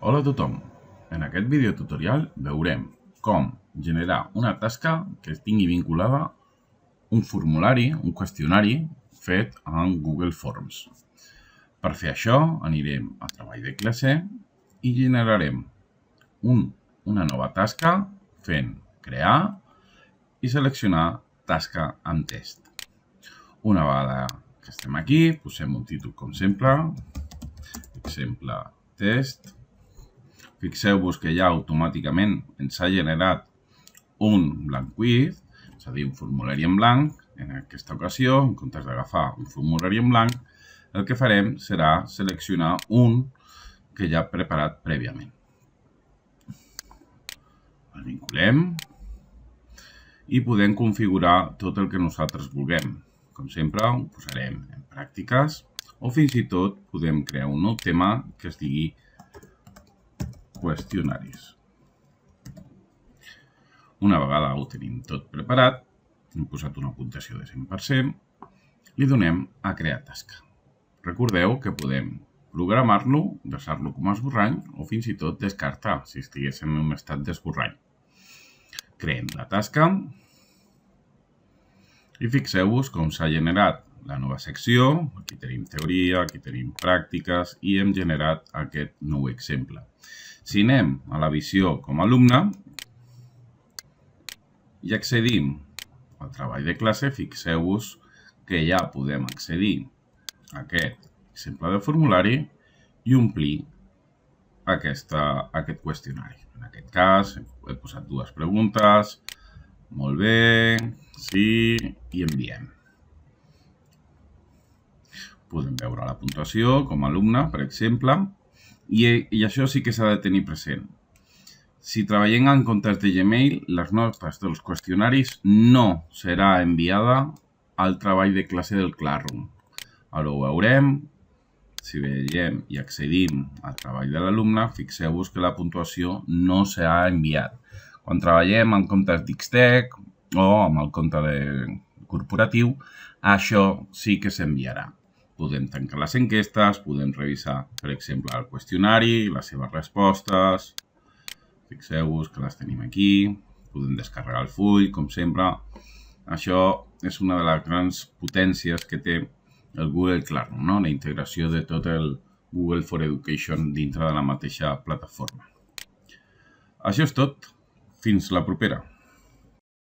Hola a tothom! En aquest videotutorial veurem com generar una tasca que tingui vinculada un formulari, un qüestionari fet en Google Forms. Per fer això anirem a treball de classe i generarem una nova tasca fent crear i seleccionar tasca amb test. Una vegada que estem aquí, posem un títol com sempre, exemple test. Fixeu-vos que ja automàticament ens ha generat un blanc quiz, és a dir, un formulari en blanc. En aquesta ocasió, en comptes d'agafar un formulari en blanc, el que farem serà seleccionar un que ja ha preparat prèviament. El vinculem i podem configurar tot el que nosaltres vulguem. Com sempre, ho posarem en pràctiques o fins i tot podem crear un nou tema que es digui qüestionaris. Una vegada ho tenim tot preparat, hem posat una puntuació de 100%, li donem a crear tasca. Recordeu que podem programar-lo, deixar-lo com a esborrany o fins i tot descartar si estigués en un estat d'esborrany. Creem la tasca i fixeu-vos com s'ha generat la nova secció. Aquí tenim teoria, aquí tenim pràctiques i hem generat aquest nou exemple. Si anem a la visió com a alumne i accedim al treball de classe, fixeu-vos que ja podem accedir a aquest exemple de formulari i omplir aquest qüestionari. En aquest cas, he posat dues preguntes. Molt bé, sí, i enviem. Podem veure la puntuació com a alumne, per exemple, i això sí que s'ha de tenir present. Si treballem en comptes de Gmail, les notes dels qüestionaris no serà enviada al treball de classe del Classroom. Ara ho veurem. Si veiem i accedim al treball de l'alumne, fixeu-vos que la puntuació no s'ha enviat. Quan treballem en comptes d'Xtec o amb el compte corporatiu, això sí que s'enviarà. Podem tancar les enquestes, podem revisar, per exemple, el qüestionari, les seves respostes. Fixeu-vos que les tenim aquí. Podem descarregar el full, com sempre. Això és una de les grans potències que té el Google Classroom, no? La integració de tot el Google for Education dintre de la mateixa plataforma. Això és tot. Fins la propera.